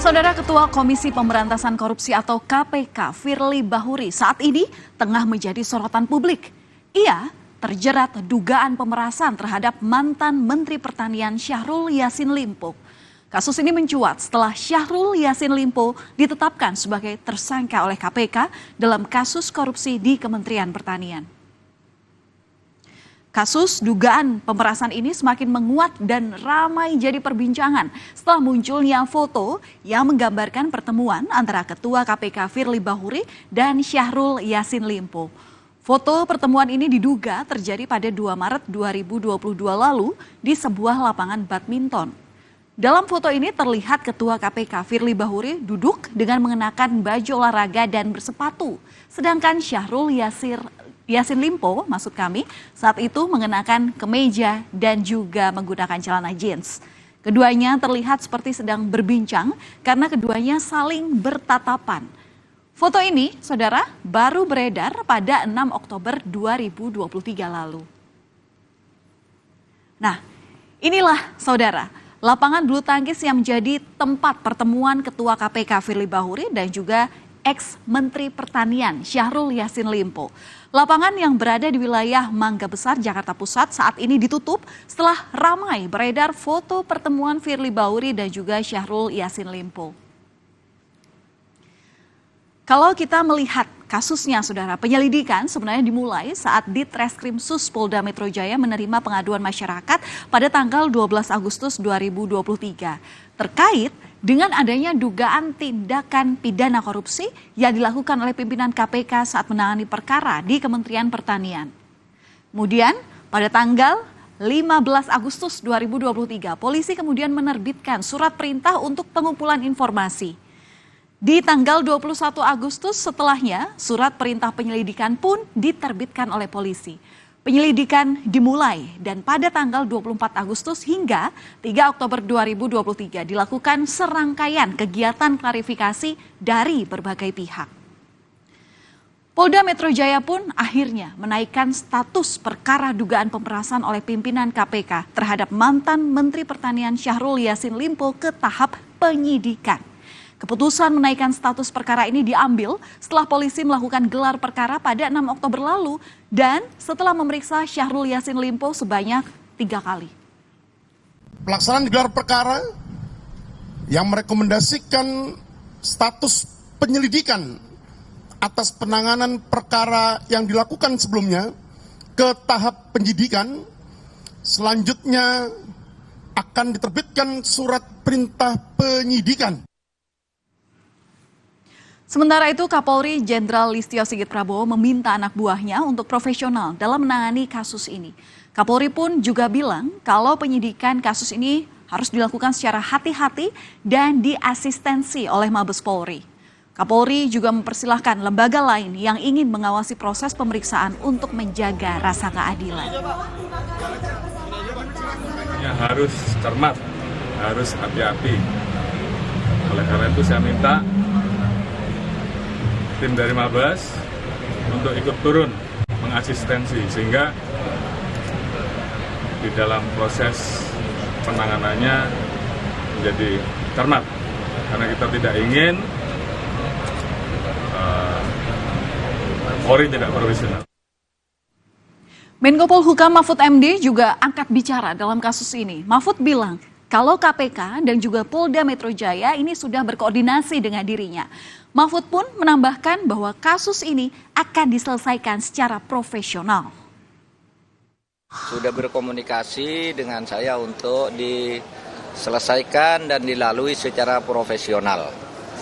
Saudara Ketua Komisi Pemberantasan Korupsi atau KPK, Firly Bahuri, saat ini tengah menjadi sorotan publik. Ia terjerat dugaan pemerasan terhadap mantan Menteri Pertanian Syahrul Yassin Limpo. Kasus ini mencuat setelah Syahrul Yassin Limpo ditetapkan sebagai tersangka oleh KPK dalam kasus korupsi di Kementerian Pertanian. Kasus dugaan pemerasan ini semakin menguat dan ramai jadi perbincangan setelah munculnya foto yang menggambarkan pertemuan antara Ketua KPK Firly Bahuri dan Syahrul Yassin Limpo. Foto pertemuan ini diduga terjadi pada 2 Maret 2022 lalu di sebuah lapangan badminton. Dalam foto ini terlihat Ketua KPK Firly Bahuri duduk dengan mengenakan baju olahraga dan bersepatu, sedangkan Syahrul Yassin Limpo, maksud kami, saat itu mengenakan kemeja dan juga menggunakan celana jeans. Keduanya terlihat seperti sedang berbincang karena keduanya saling bertatapan. Foto ini, saudara, baru beredar pada 6 Oktober 2023 lalu. Nah, inilah saudara, lapangan bulu tangkis yang menjadi tempat pertemuan Ketua KPK Firly Bahuri dan juga ex-Menteri Pertanian Syahrul Yassin Limpo. Lapangan yang berada di wilayah Mangga Besar, Jakarta Pusat saat ini ditutup setelah ramai beredar foto pertemuan Firly Bahuri dan juga Syahrul Yassin Limpo. Kalau kita melihat kasusnya, saudara, penyelidikan sebenarnya dimulai saat Ditreskrimsus Polda Metro Jaya menerima pengaduan masyarakat pada tanggal 12 Agustus 2023 terkait dengan adanya dugaan tindakan pidana korupsi yang dilakukan oleh pimpinan KPK saat menangani perkara di Kementerian Pertanian. Kemudian pada tanggal 15 Agustus 2023, polisi kemudian menerbitkan surat perintah untuk pengumpulan informasi. Di tanggal 21 Agustus setelahnya, surat perintah penyelidikan pun diterbitkan oleh polisi. Penyelidikan dimulai dan pada tanggal 24 Agustus hingga 3 Oktober 2023 dilakukan serangkaian kegiatan klarifikasi dari berbagai pihak. Polda Metro Jaya pun akhirnya menaikkan status perkara dugaan pemerasan oleh pimpinan KPK terhadap mantan Menteri Pertanian Syahrul Yassin Limpo ke tahap penyidikan. Keputusan menaikkan status perkara ini diambil setelah polisi melakukan gelar perkara pada 6 Oktober lalu dan setelah memeriksa Syahrul Yassin Limpo sebanyak 3 kali. Pelaksanaan gelar perkara yang merekomendasikan status penyelidikan atas penanganan perkara yang dilakukan sebelumnya ke tahap penyidikan, selanjutnya akan diterbitkan surat perintah penyidikan. Sementara itu, Kapolri Jenderal Listio Sigit Prabowo meminta anak buahnya untuk profesional dalam menangani kasus ini. Kapolri pun juga bilang kalau penyidikan kasus ini harus dilakukan secara hati-hati dan diasistensi oleh Mabes Polri. Kapolri juga mempersilahkan lembaga lain yang ingin mengawasi proses pemeriksaan untuk menjaga rasa keadilan. Ya, harus cermat, harus hati-hati. Oleh karena itu saya minta tim dari Mabes untuk ikut turun mengasistensi sehingga di dalam proses penanganannya menjadi cermat karena kita tidak ingin Polri tidak profesional. Menko Polhukam Mahfud MD juga angkat bicara dalam kasus ini. Mahfud bilang kalau KPK dan juga Polda Metro Jaya ini sudah berkoordinasi dengan dirinya. Mahfud pun menambahkan bahwa kasus ini akan diselesaikan secara profesional. Sudah berkomunikasi dengan saya untuk diselesaikan dan dilalui secara profesional.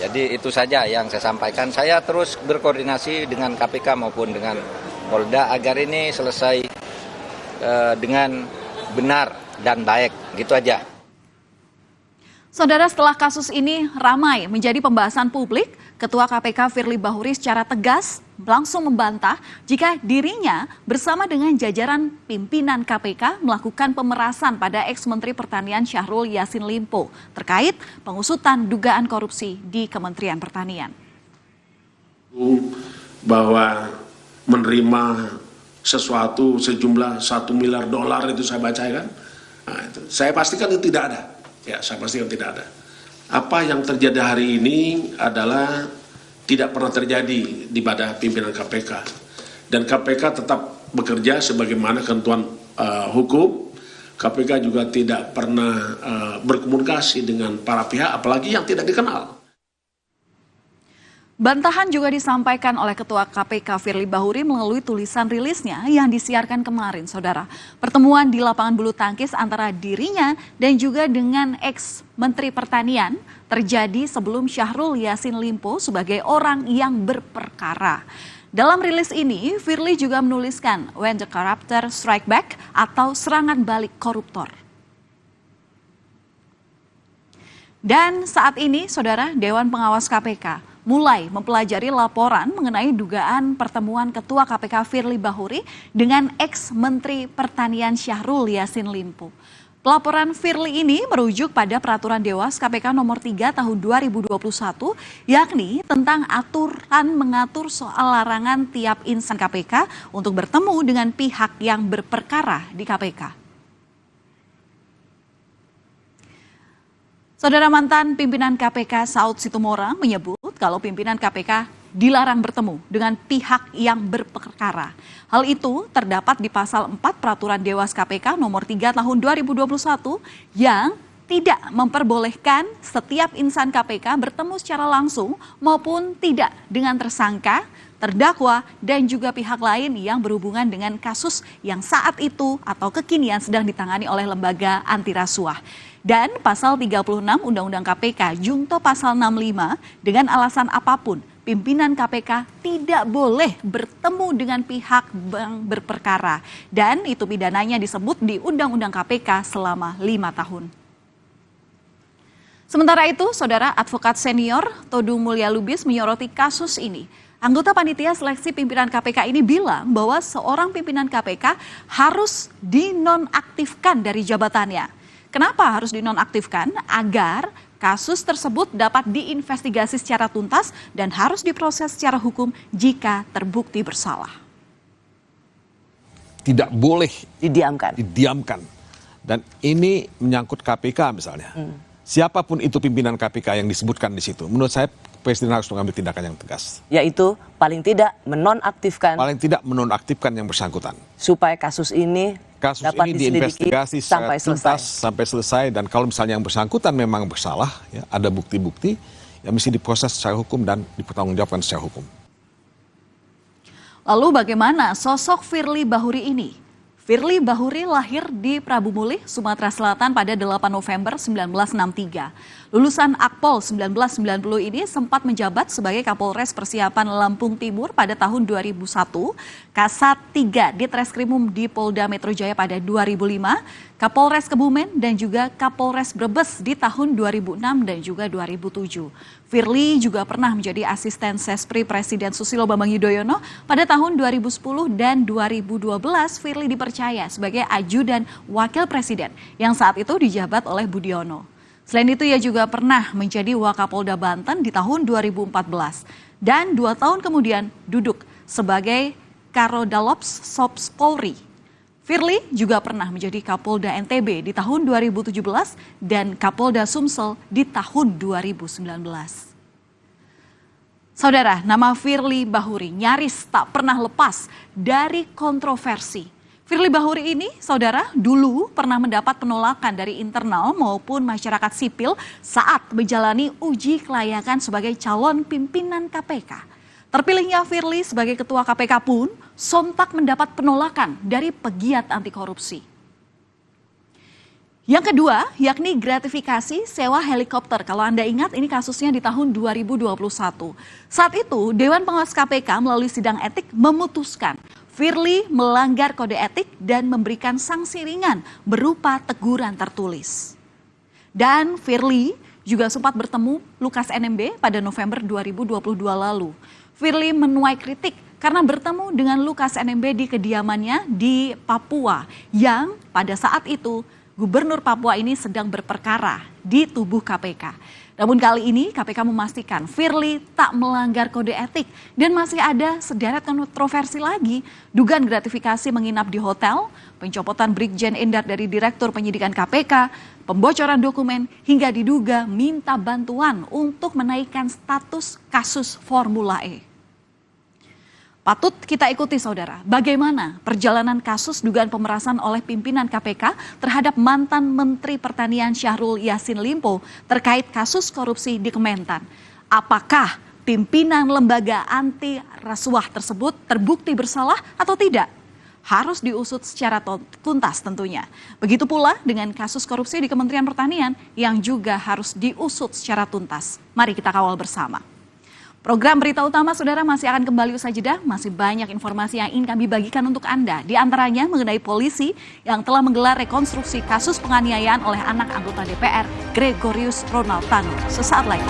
Jadi itu saja yang saya sampaikan. Saya terus berkoordinasi dengan KPK maupun dengan Polda agar ini selesai dengan benar dan baik. Gitu aja. Saudara, setelah kasus ini ramai menjadi pembahasan publik, Ketua KPK Firly Bahuri secara tegas langsung membantah jika dirinya bersama dengan jajaran pimpinan KPK melakukan pemerasan pada ex-Menteri Pertanian Syahrul Yassin Limpo terkait pengusutan dugaan korupsi di Kementerian Pertanian. Bahwa menerima sesuatu sejumlah $1 miliar itu saya bacakan, nah, itu. Saya pastikan itu tidak ada. Ya, saya pastikan tidak ada. Apa yang terjadi hari ini adalah tidak pernah terjadi di pada pimpinan KPK. Dan KPK tetap bekerja sebagaimana ketentuan hukum. KPK juga tidak pernah berkomunikasi dengan para pihak, apalagi yang tidak dikenal. Bantahan juga disampaikan oleh Ketua KPK Firly Bahuri melalui tulisan rilisnya yang disiarkan kemarin, Saudara. Pertemuan di lapangan bulu tangkis antara dirinya dan juga dengan ex-Menteri Pertanian terjadi sebelum Syahrul Yassin Limpo sebagai orang yang berperkara. Dalam rilis ini, Firly juga menuliskan when the corruptor strike back atau serangan balik koruptor. Dan saat ini, Saudara, Dewan Pengawas KPK mulai mempelajari laporan mengenai dugaan pertemuan Ketua KPK Firly Bahuri dengan ex-Menteri Pertanian Syahrul Yassin Limpo. Pelaporan Firly ini merujuk pada Peraturan Dewas KPK Nomor 3 Tahun 2021, yakni tentang aturan mengatur soal larangan tiap insan KPK untuk bertemu dengan pihak yang berperkara di KPK. Saudara, mantan pimpinan KPK Saud Situmorang menyebut kalau pimpinan KPK dilarang bertemu dengan pihak yang berperkara. Hal itu terdapat di pasal 4 Peraturan Dewas KPK Nomor 3 Tahun 2021 yang tidak memperbolehkan setiap insan KPK bertemu secara langsung maupun tidak dengan tersangka, terdakwa, dan juga pihak lain yang berhubungan dengan kasus yang saat itu atau kekinian sedang ditangani oleh lembaga anti rasuah. Dan pasal 36 Undang-Undang KPK Junto pasal 65 dengan alasan apapun pimpinan KPK tidak boleh bertemu dengan pihak yang berperkara. Dan itu pidananya disebut di Undang-Undang KPK selama 5 tahun. Sementara itu, Saudara, advokat senior Todung Mulya Lubis menyoroti kasus ini. Anggota panitia seleksi pimpinan KPK ini bilang bahwa seorang pimpinan KPK harus dinonaktifkan dari jabatannya. Kenapa harus dinonaktifkan? Agar kasus tersebut dapat diinvestigasi secara tuntas dan harus diproses secara hukum jika terbukti bersalah. Tidak boleh didiamkan. Dan ini menyangkut KPK misalnya. Siapapun itu pimpinan KPK yang disebutkan di situ, menurut saya Presiden harus mengambil tindakan yang tegas. Yaitu paling tidak menonaktifkan. Paling tidak menonaktifkan yang bersangkutan. Supaya kasus ini dapat diinvestigasi secara tuntas selesai. sampai selesai. Dan kalau misalnya yang bersangkutan memang bersalah, ya, ada bukti-bukti, ya mesti diproses secara hukum dan dipertanggungjawabkan secara hukum. Lalu bagaimana sosok Firly Bahuri ini? Firly Bahuri lahir di Prabu Mulih, Sumatera Selatan pada 8 November 1963. Lulusan Akpol 1990 ini sempat menjabat sebagai Kapolres Persiapan Lampung Timur pada tahun 2001, Kasat 3 Ditreskrimum di Polda Metro Jaya pada 2005, Kapolres Kebumen dan juga Kapolres Brebes di tahun 2006 dan juga 2007. Firly juga pernah menjadi asisten Sespri Presiden Susilo Bambang Yudhoyono pada tahun 2010 dan 2012. Firly dipercaya sebagai ajudan wakil presiden yang saat itu dijabat oleh Budiono. Selain itu ia juga pernah menjadi Wakapolda Banten di tahun 2014 dan 2 tahun kemudian duduk sebagai Karodalops Sops Polri. Firly juga pernah menjadi Kapolda NTB di tahun 2017 dan Kapolda Sumsel di tahun 2019. Saudara, nama Firly Bahuri nyaris tak pernah lepas dari kontroversi. Firly Bahuri ini, saudara, dulu pernah mendapat penolakan dari internal maupun masyarakat sipil saat menjalani uji kelayakan sebagai calon pimpinan KPK. Terpilihnya Firly sebagai ketua KPK pun sontak mendapat penolakan dari pegiat anti korupsi. Yang kedua, yakni gratifikasi sewa helikopter. Kalau Anda ingat, ini kasusnya di tahun 2021. Saat itu, Dewan Pengawas KPK melalui sidang etik memutuskan Firly melanggar kode etik dan memberikan sanksi ringan berupa teguran tertulis. Dan Firly juga sempat bertemu Lukas NMB pada November 2022 lalu. Firly menuai kritik karena bertemu dengan Lukas NMB di kediamannya di Papua yang pada saat itu Gubernur Papua ini sedang berperkara di tubuh KPK. Namun kali ini KPK memastikan Firly tak melanggar kode etik dan masih ada sederet kontroversi lagi. Dugaan gratifikasi menginap di hotel, pencopotan Brigjen Endar dari Direktur Penyidikan KPK, pembocoran dokumen, hingga diduga minta bantuan untuk menaikkan status kasus Formula E. Patut kita ikuti saudara, bagaimana perjalanan kasus dugaan pemerasan oleh pimpinan KPK terhadap mantan Menteri Pertanian Syahrul Yassin Limpo terkait kasus korupsi di Kementan. Apakah pimpinan lembaga anti rasuah tersebut terbukti bersalah atau tidak? Harus diusut secara tuntas tentunya. Begitu pula dengan kasus korupsi di Kementerian Pertanian yang juga harus diusut secara tuntas. Mari kita kawal bersama. Program Berita Utama Saudara masih akan kembali usai jeda. Masih banyak informasi yang ingin kami bagikan untuk Anda. Di antaranya mengenai polisi yang telah menggelar rekonstruksi kasus penganiayaan oleh anak anggota DPR, Gregorius Ronald Tanu. Sesaat lagi.